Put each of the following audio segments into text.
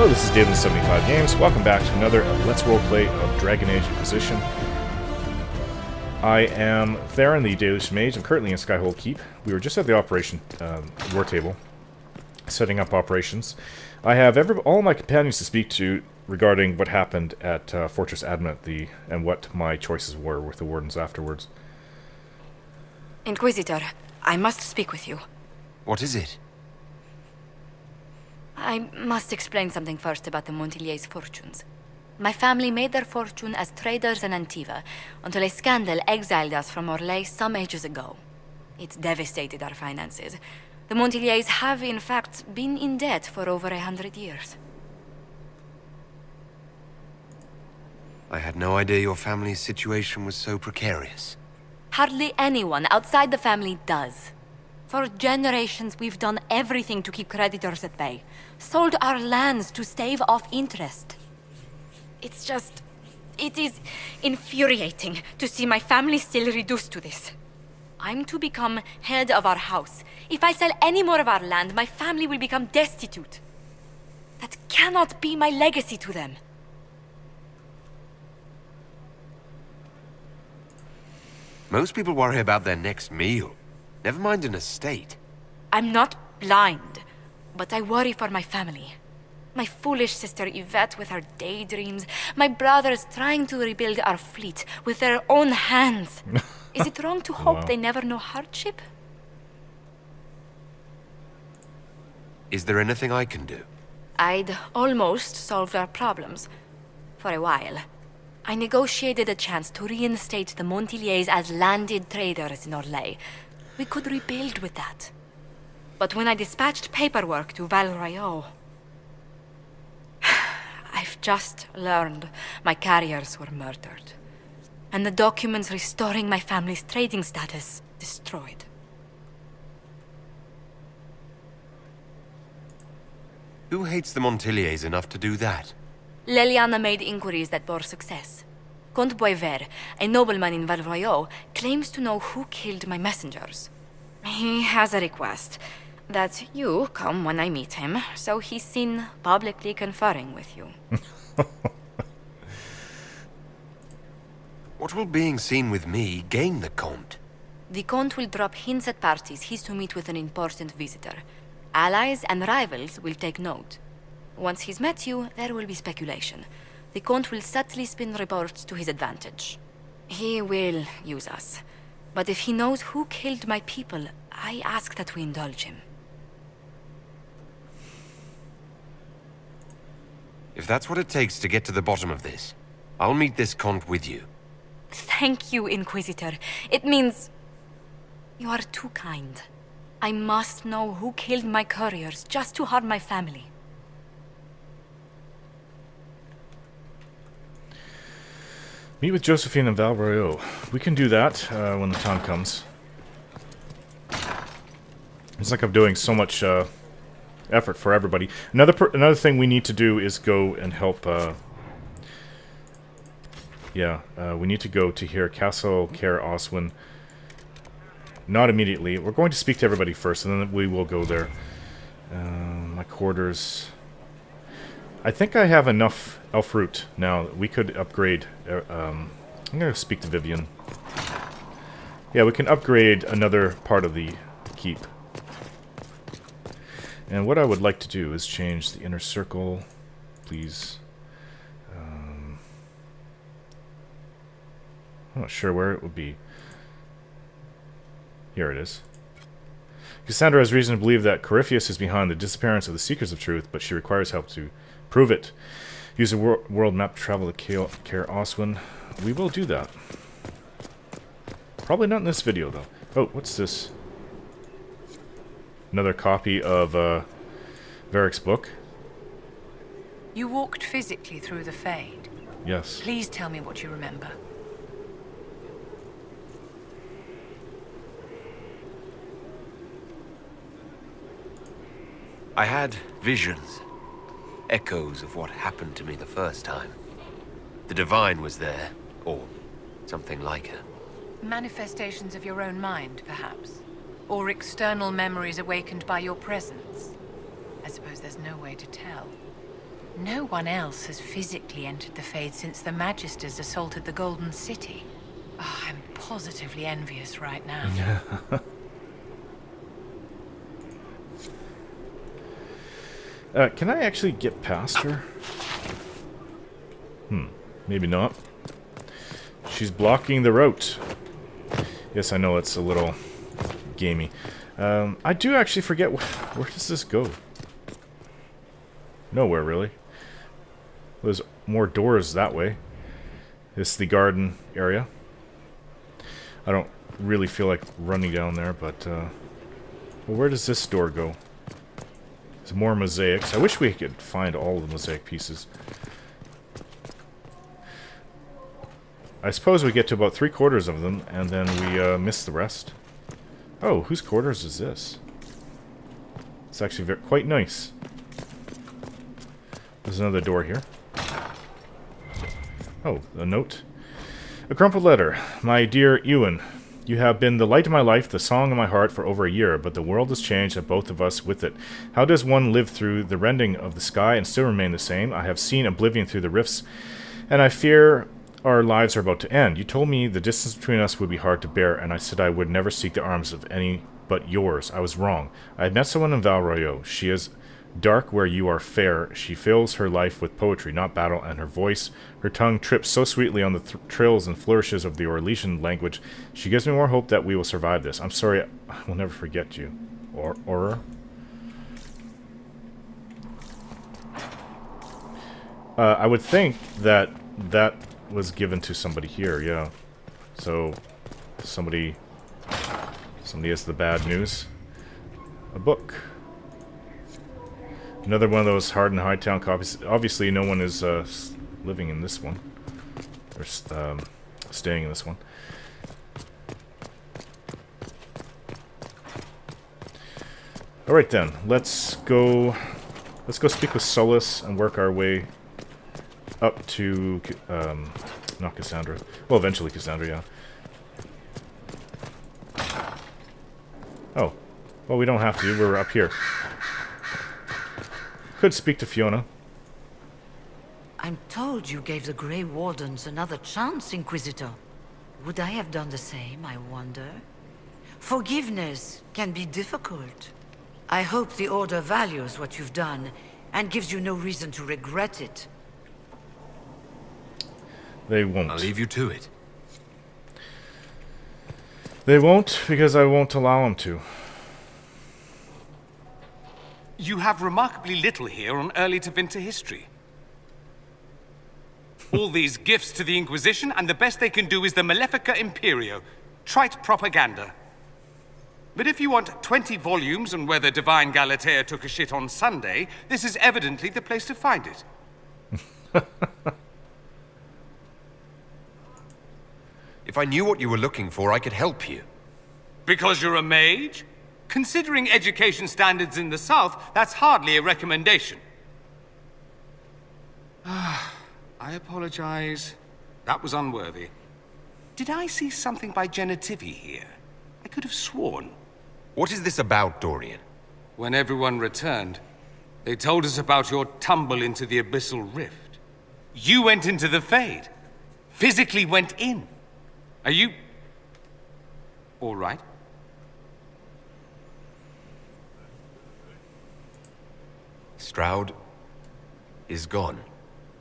Hello, this is David75 Games. Welcome back to another Let's Roleplay of Dragon Age Inquisition. I am Theron, the Delusion Mage. I'm currently in Skyhold Keep. We were just at the operation war table, setting up operations. I have all my companions to speak to regarding what happened at Fortress Adamant and what my choices were with the Wardens afterwards. Inquisitor, I must speak with you. What is it? I must explain something first about the Montillier's fortunes. My family made their fortune as traders in Antiva, until a scandal exiled us from Orlais some ages ago. It devastated our finances. The Montillier's have, in fact, been in debt for over 100 years. I had no idea your family's situation was so precarious. Hardly anyone outside the family does. For generations, we've done everything to keep creditors at bay. Sold our lands to stave off interest. It is infuriating to see my family still reduced to this. I'm to become head of our house. If I sell any more of our land, my family will become destitute. That cannot be my legacy to them. Most people worry about their next meal. Never mind an estate. I'm not blind, but I worry for my family. My foolish sister Yvette with her daydreams. My brothers trying to rebuild our fleet with their own hands. Is it wrong to hope they never know hardship? Is there anything I can do? I'd almost solved our problems. For a while. I negotiated a chance to reinstate the Montillier's as landed traders in Orlais. We could rebuild with that. But when I dispatched paperwork to Valroyo, I've just learned my carriers were murdered. And the documents restoring my family's trading status destroyed. Who hates the Montillier's enough to do that? Leliana made inquiries that bore success. Comte Boisvert, a nobleman in Valroyo, claims to know who killed my messengers. He has a request that you come when I meet him, so he's seen publicly conferring with you. What will being seen with me gain the Comte? The Comte will drop hints at parties he's to meet with an important visitor. Allies and rivals will take note. Once he's met you, there will be speculation. The Comte will subtly spin reports to his advantage. He will use us. But if he knows who killed my people, I ask that we indulge him. If that's what it takes to get to the bottom of this, I'll meet this Comte with you. Thank you, Inquisitor. It means... you are too kind. I must know who killed my couriers just to harm my family. Meet with Josephine and Valriot. We can do that when the time comes. It's like I'm doing so much effort for everybody. Another thing we need to do is go and help. We need to go to here, Castle Care Oswin. Not immediately. We're going to speak to everybody first, and then we will go there. My quarters. I think I have enough elf root now that we could upgrade. I'm going to speak to Vivienne. Yeah, we can upgrade another part of the keep. And what I would like to do is change the inner circle, please. I'm not sure where it would be. Here it is. Cassandra has reason to believe that Corypheus is behind the disappearance of the Seekers of Truth, but she requires help to prove it. Use a world map to travel to Care Oswin. We will do that. Probably not in this video, though. Oh, what's this? Another copy of Varric's book. You walked physically through the Fade. Yes. Please tell me what you remember. I had visions. Echoes of what happened to me the first time. The Divine was there, or something like her. Manifestations of your own mind, perhaps? Or external memories awakened by your presence? I suppose there's no way to tell. No one else has physically entered the Fade since the Magisters assaulted the Golden City. Oh, I'm positively envious right now. Can I actually get past her? Maybe not. She's blocking the route. Yes, I know it's a little gamey. I do actually forget where does this go? Nowhere, really. There's more doors that way. This is the garden area. I don't really feel like running down there, but well, where does this door go? There's more mosaics. I wish we could find all the mosaic pieces. I suppose we get to about 3/4 of them, and then we miss the rest. Oh, whose quarters is this? It's actually quite nice. There's another door here. Oh, a note. A crumpled letter. My dear Ewan, you have been the light of my life, the song of my heart for over a year, but the world has changed and both of us with it. How does one live through the rending of the sky and still remain the same? I have seen oblivion through the rifts, and I fear our lives are about to end. You told me the distance between us would be hard to bear, and I said I would never seek the arms of any but yours. I was wrong. I had met someone in Valroyo. She is dark where you are fair. She fills her life with poetry, not battle, and her voice, her tongue trips so sweetly on the trills and flourishes of the Orlesian language. She gives me more hope that we will survive this. I'm sorry, I will never forget you. Aurora? I would think that that was given to somebody here, yeah. So, somebody has the bad news. A book. Another one of those hard and high town copies. Obviously, no one is living in this one. Or staying in this one. Alright then, let's go speak with Solus and work our way up to, not Cassandra. Well, eventually Cassandra, yeah. Oh. Well, we don't have to. We're up here. Could speak to Fiona. I'm told you gave the Grey Wardens another chance, Inquisitor. Would I have done the same, I wonder? Forgiveness can be difficult. I hope the Order values what you've done and gives you no reason to regret it. They won't. I'll leave you to it. They won't, because I won't allow them to. You have remarkably little here on early to Vinter history. All these gifts to the Inquisition, and the best they can do is the Malefica Imperio. Trite propaganda. But if you want 20 volumes on whether Divine Galatea took a shit on Sunday, this is evidently the place to find it. If I knew what you were looking for, I could help you. Because you're a mage? Considering education standards in the South, that's hardly a recommendation. I apologize. That was unworthy. Did I see something by Genitivi here? I could have sworn. What is this about, Dorian? When everyone returned, they told us about your tumble into the Abyssal Rift. You went into the Fade. Physically went in. Are you... all right? Stroud is gone.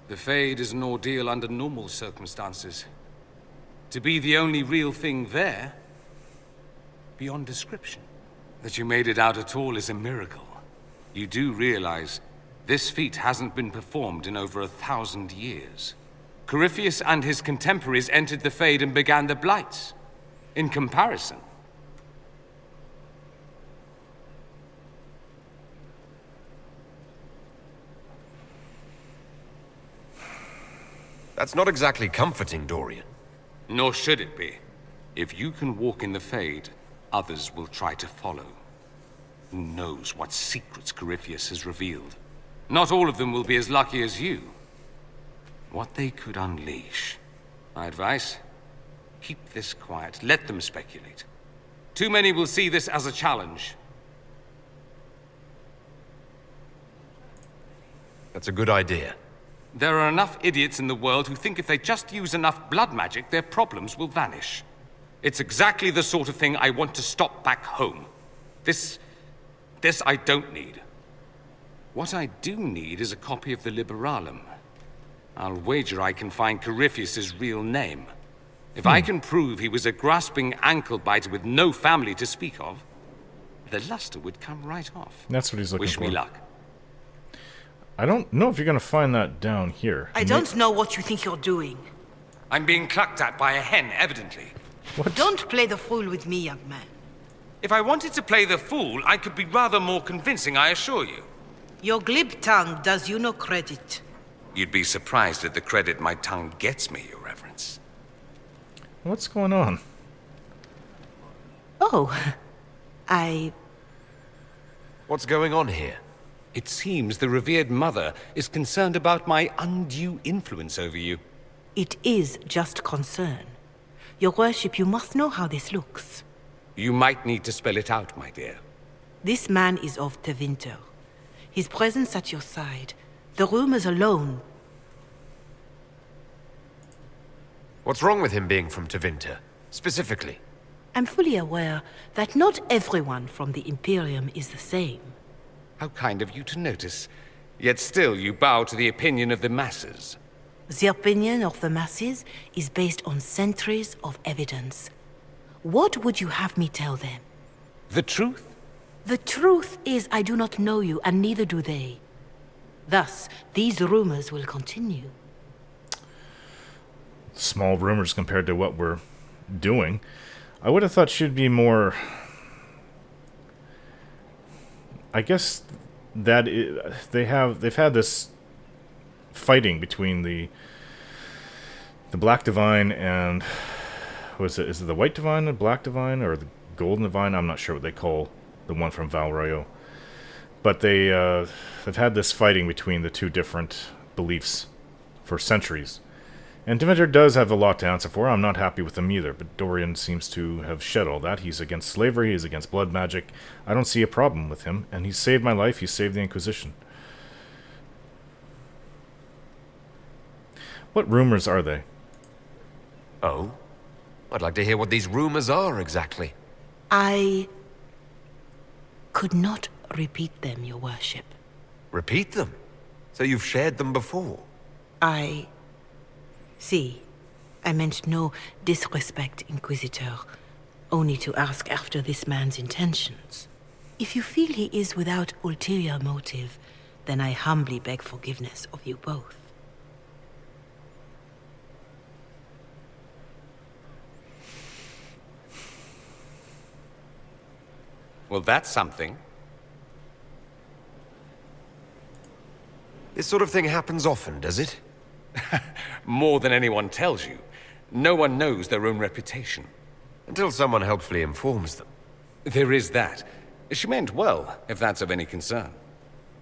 The Fade is an ordeal under normal circumstances. To be the only real thing there, beyond description. That you made it out at all is a miracle. You do realize this feat hasn't been performed in over 1,000 years. Corypheus and his contemporaries entered the Fade and began the Blights. In comparison, That's not exactly comforting, Dorian. nor should it be. If you can walk in the Fade, others will try to follow. Who knows what secrets Corypheus has revealed? Not all of them will be as lucky as you. What they could unleash. My advice? Keep this quiet. Let them speculate. Too many will see this as a challenge. That's a good idea. There are enough idiots in the world who think if they just use enough blood magic, their problems will vanish. It's exactly the sort of thing I want to stop back home. This I don't need. What I do need is a copy of the Liberalum. I'll wager I can find Corypheus's real name. If I can prove he was a grasping ankle-biter with no family to speak of, the luster would come right off. That's what he's looking Wish for. me luck. I don't know if you're going to find that down here. I don't know what you think you're doing. I'm being clucked at by a hen, evidently. Don't play the fool with me, young man. If I wanted to play the fool, I could be rather more convincing, I assure you. Your glib tongue does you no credit. You'd be surprised at the credit my tongue gets me, Your Reverence. What's going on? Oh, What's going on here? It seems the revered mother is concerned about my undue influence over you. It is just concern. Your worship, you must know how this looks. You might need to spell it out, my dear. This man is of Tevinter. His presence at your side, the rumors alone. What's wrong with him being from Tevinter, specifically? I'm fully aware that not everyone from the Imperium is the same. How kind of you to notice. Yet still you bow to the opinion of the masses. The opinion of the masses is based on centuries of evidence. What would you have me tell them? The truth? The truth is I do not know you, and neither do they. Thus, these rumors will continue. Small rumors compared to what we're doing. I would have thought she'd be more... I guess that they've had this fighting between the Black Divine and is it the White Divine, the Black Divine, or the Golden Divine? I'm not sure what they call the one from Val Royeaux. But they've had this fighting between the two different beliefs for centuries. And Tevinter does have a lot to answer for. I'm not happy with him either, but Dorian seems to have shed all that. He's against slavery, he's against blood magic. I don't see a problem with him, and he's saved my life, he's saved the Inquisition. What rumors are they? Oh? I'd like to hear what these rumors are exactly. I could not repeat them, your worship. Repeat them? So you've shared them before? See, I meant no disrespect, Inquisitor, only to ask after this man's intentions. If you feel he is without ulterior motive, then I humbly beg forgiveness of you both. Well, that's something. This sort of thing happens often, does it? More than anyone tells you. No one knows their own reputation. Until someone helpfully informs them. There is that. She meant well, if that's of any concern.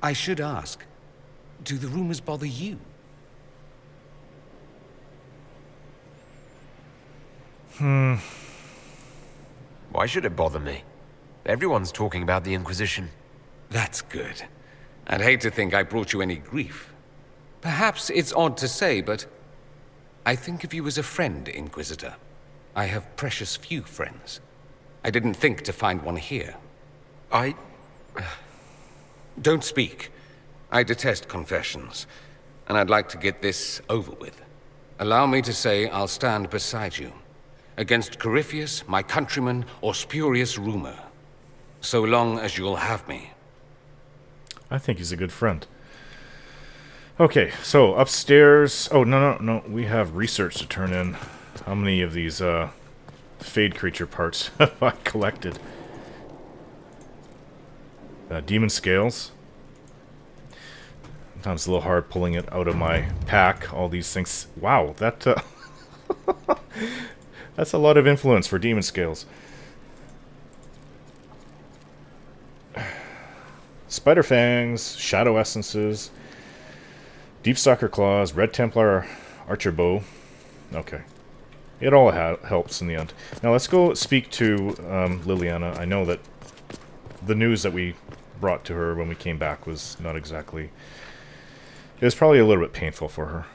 I should ask, do the rumors bother you? Why should it bother me? Everyone's talking about the Inquisition. That's good. I'd hate to think I brought you any grief. Perhaps it's odd to say, but I think of you as a friend, Inquisitor. I have precious few friends. I didn't think to find one here. Don't speak. I detest confessions, and I'd like to get this over with. Allow me to say I'll stand beside you, against Corypheus, my countryman, or spurious rumor, so long as you'll have me. I think he's a good friend. Okay, so upstairs... Oh, no. We have research to turn in. How many of these Fade creature parts have I collected? Demon scales. Sometimes it's a little hard pulling it out of my pack. All these things. Wow, that... that's a lot of influence for demon scales. Spider fangs, shadow essences, deep stalker claws, red Templar archer bow. Okay, it all helps in the end. Now let's go speak to Leliana. I know that the news that we brought to her when we came back was not exactly It was probably a little bit painful for her.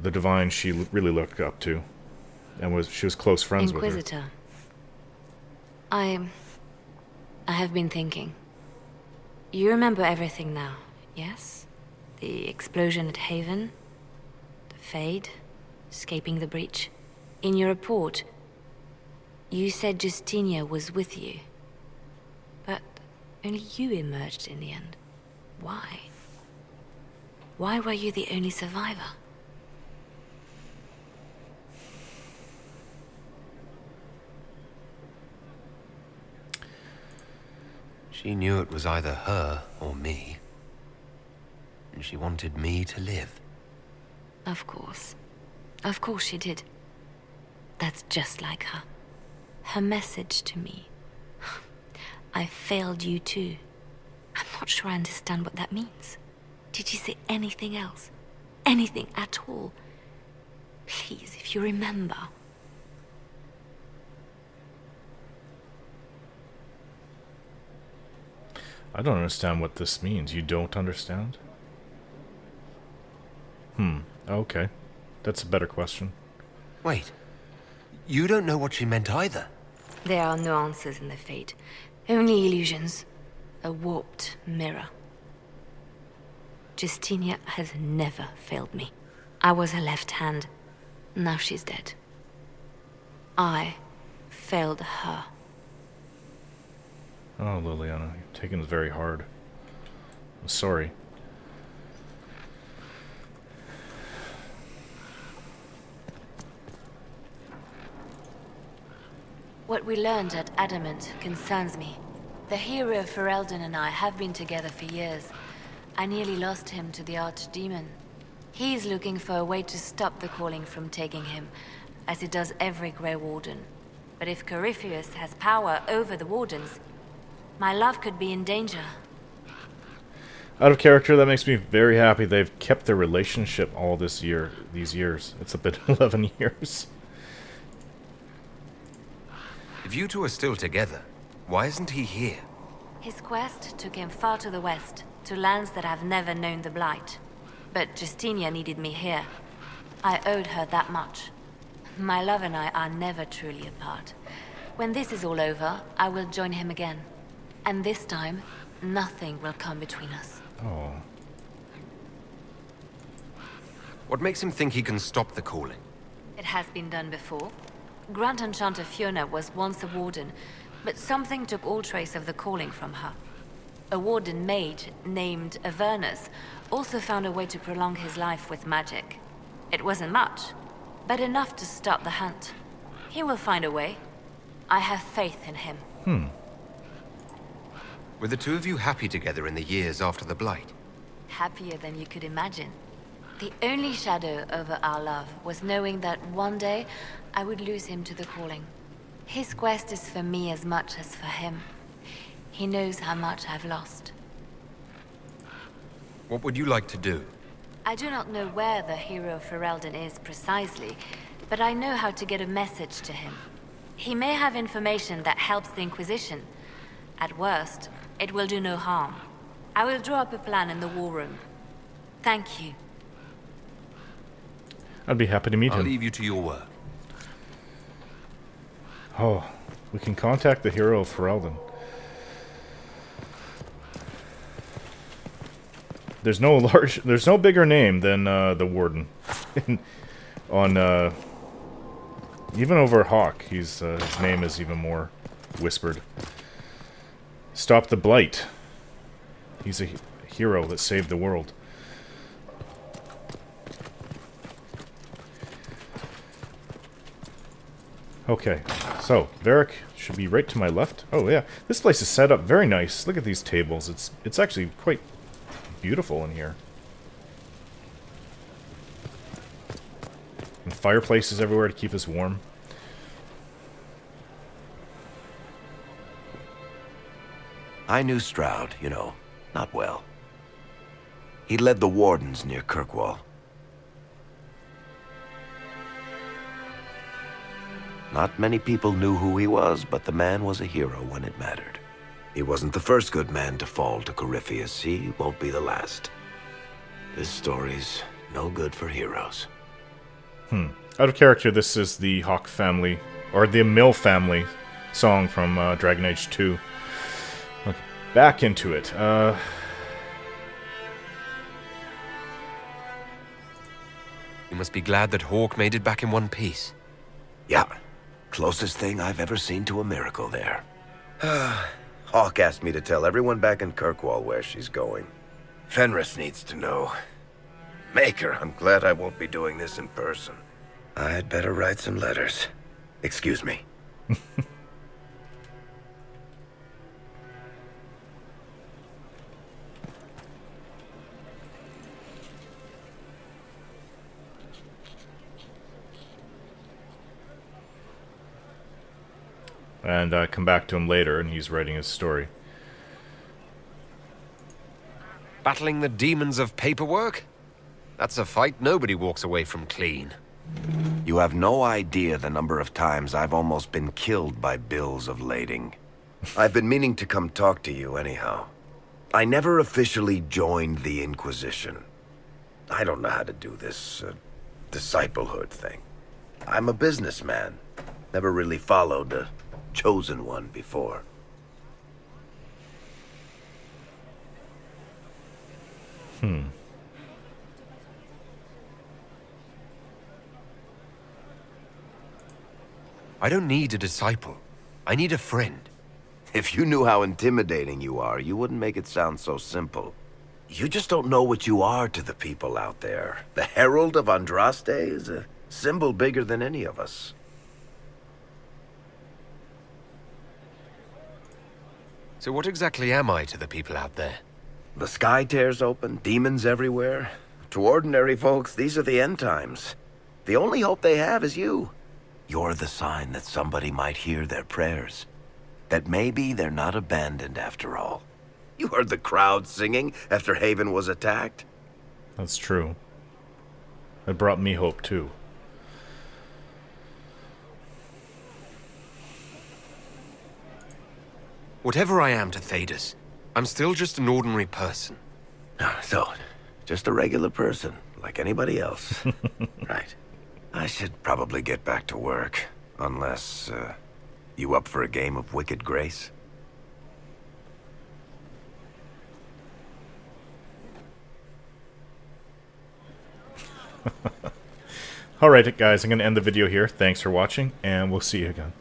The divine she really looked up to, and she was close friends with her. Inquisitor. I have been thinking. You remember everything now, yes? The explosion at Haven, the Fade, escaping the breach. In your report, you said Justinia was with you. But only you emerged in the end. Why? Why were you the only survivor? She knew it was either her or me. And she wanted me to live. Of course. Of course she did. That's just like her. Her message to me. I failed you too. I'm not sure I understand what that means. Did she say anything else? Anything at all? Please, if you remember. I don't understand what this means. You don't understand? Okay. That's a better question. Wait. You don't know what she meant either. There are no answers in the Fate. Only illusions. A warped mirror. Justinia has never failed me. I was her left hand. Now she's dead. I failed her. Oh, Leliana, you're taking this very hard. I'm sorry. What we learned at Adamant concerns me. The hero Ferelden and I have been together for years. I nearly lost him to the Archdemon. He's looking for a way to stop the calling from taking him, as it does every Grey Warden. But if Corypheus has power over the Wardens, my love could be in danger. Out of character, that makes me very happy they've kept their relationship all these years. It's been 11 years. If you two are still together, why isn't he here? His quest took him far to the west, to lands that have never known the Blight. But Justinia needed me here. I owed her that much. My love and I are never truly apart. When this is all over, I will join him again. And this time, nothing will come between us. Oh. What makes him think he can stop the calling? It has been done before. Grand Enchanter Fiona was once a warden, but something took all trace of the calling from her. A warden mage named Avernus also found a way to prolong his life with magic. It wasn't much, but enough to stop the hunt. He will find a way. I have faith in him. Were the two of you happy together in the years after the Blight? Happier than you could imagine. The only shadow over our love was knowing that one day I would lose him to the calling. His quest is for me as much as for him. He knows how much I've lost. What would you like to do? I do not know where the hero Ferelden is precisely, but I know how to get a message to him. He may have information that helps the Inquisition. At worst, it will do no harm. I will draw up a plan in the war room. Thank you. I'd be happy to meet I'll him. leave you to your work. Oh, we can contact the hero of Ferelden. There's no bigger name than the Warden. On even over Hawk, his name is even more whispered. Stop the Blight. He's a hero that saved the world. Okay, so Varric should be right to my left. Oh yeah, this place is set up very nice. Look at these tables. It's actually quite beautiful in here. And fireplaces everywhere to keep us warm. I knew Stroud, you know, not well. He led the Wardens near Kirkwall. Not many people knew who he was, but the man was a hero when it mattered. He wasn't the first good man to fall to Corypheus. He won't be the last. This story's no good for heroes. Out of character, this is the Hawk family, or the Mill family song from Dragon Age 2. Okay, back into it. You must be glad that Hawk made it back in one piece. Yeah, closest thing I've ever seen to a miracle there. Hawk asked me to tell everyone back in Kirkwall where she's going. Fenris needs to know. Maker, I'm glad I won't be doing this in person. I'd better write some letters. Excuse me. And come back to him later, and he's writing his story. Battling the demons of paperwork? That's a fight nobody walks away from clean. You have no idea the number of times I've almost been killed by bills of lading. I've been meaning to come talk to you anyhow. I never officially joined the Inquisition. I don't know how to do this disciplehood thing. I'm a businessman. Never really followed a chosen one before. I don't need a disciple. I need a friend. If you knew how intimidating you are, you wouldn't make it sound so simple. You just don't know what you are to the people out there. The Herald of Andraste is a symbol bigger than any of us. So what exactly am I to the people out there? The sky tears open, demons everywhere. To ordinary folks, these are the end times. The only hope they have is you. You're the sign that somebody might hear their prayers. That maybe they're not abandoned after all. You heard the crowd singing after Haven was attacked? That's true. It brought me hope, too. Whatever I am to Thedas, I'm still just an ordinary person. So, just a regular person, like anybody else. Right. I should probably get back to work. Unless, you up for a game of Wicked Grace? Alright, guys, I'm going to end the video here. Thanks for watching, and we'll see you again.